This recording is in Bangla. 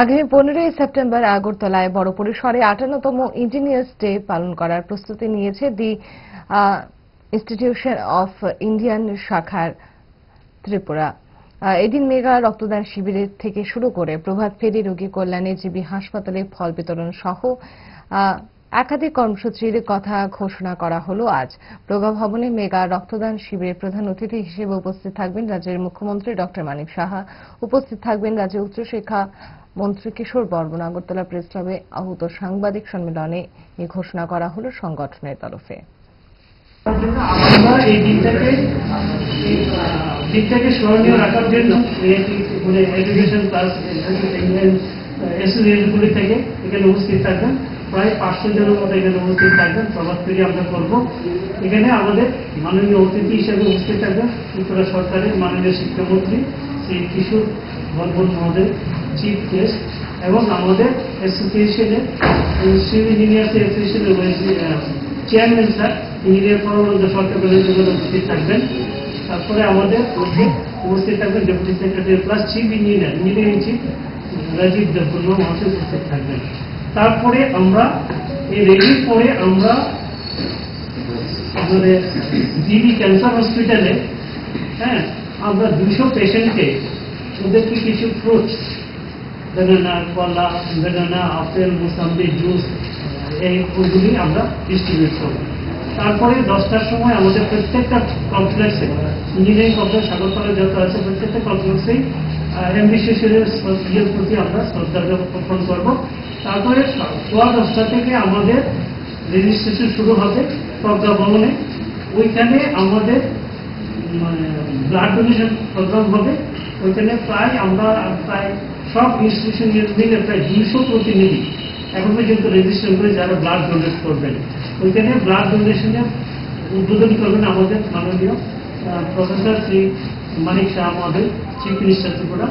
আগামী 15ই সেপ্টেম্বর আগরতলায় বড় পরিসরে 58তম ইঞ্জিনিয়ার্স ডে পালন করার প্রস্তুতি নিয়েছে দি ইনস্টিটিউশন অফ ইন্ডিয়ান শাখার ত্রিপুরা। এদিন মেগা রক্তদান শিবিরের থেকে শুরু করে প্রভাত ফেরি রোগী কল্যাণে জিবি হাসপাতালে ফল বিতরণ সহ একাধিক কর্মসূচির কথা ঘোষণা করা হলো আজ। প্রজ্ঞা ভবনে মেগা রক্তদান শিবিরে প্রধান অতিথি হিসেবে উপস্থিত থাকবেন রাজ্যের মুখ্যমন্ত্রী ডক্টর মানিক সাহা। উপস্থিত থাকবেন রাজ্যের উচ্চশিক্ষা মন্ত্রী কিশোর বর্মন। আগরতলা প্রেস ক্লাবে আহত সাংবাদিক সম্মেলনে এই ঘোষণা করা হলো সংগঠনের তরফে। আমরা এই দিকটাকে স্মরণীয় রাখার জন্য এডুকেশন ক্লাস এসএসগুলি থেকে এখানে উপস্থিত থাকবেন, প্রায় 500 জনের মতো এখানে উপস্থিত থাকবেন। প্রভাত ফেরি আমরা করব। এখানে আমাদের মাননীয় অতিথি হিসেবে উপস্থিত থাকবেন ত্রিপুরা সরকারের মাননীয় শিক্ষামন্ত্রী শ্রী কিশোর বর্মন মহোদয়, চিফ গেস্ট, এবং আমাদের অ্যাসোসিয়েশনের সিভিল ইঞ্জিনিয়ার্স অ্যাসোসিয়েশনের chairman sir engineer Paramananda Sarkar উপস্থিত থাকবেন। তারপরে আমাদের উপস্থিত থাকবেন deputy secretary plus chief engineering chief Rajib Debbarma মহাশয় উপস্থিত থাকবেন। তারপরে আমরা এই রেলির পরে আমরা আমাদের জিবি ক্যান্সার হসপিটালে আমরা 200 পেশেন্টকে ওদেরকে কিছু ফ্রুটস, বেনানা, কলা, বেনানা, আপেল, মুসাম্বি জুস এইগুলি আমরা ডিস্ট্রিবিউট করব। তারপরে 10টার সময় আমাদের প্রত্যেকটা কমপ্লেক্সে, ইঞ্জিনিয়ারিং কমপ্লেক্স আগরতলা যত আছে প্রত্যেকটা কমপ্লেক্সেই এমডি শিশিরের প্রতি আমরা শ্রদ্ধা জ্ঞাপন করব। তারপরে সোয়া 10টা থেকে আমাদের রেজিস্ট্রেশন শুরু হবে প্রজ্ঞা ভবনে। ওইখানে আমাদের ব্লাড ডোনেশন প্রোগ্রাম হবে। ওইখানে আমরা প্রায় সব ইনস্টিটিউশন মিলে প্রায় 200 প্রতিনিধি এখন পর্যন্ত রেজিস্ট্রেশন করে যারা ব্লাড ডোনেট করবেন। ওইখানে ব্লাড ডোনেশনের উদ্বোধন করবেন আমাদের মাননীয় প্রফেসর শ্রী মানিক শাহ মহোদয়, চিফ মিনিস্টার ত্রিপুরা।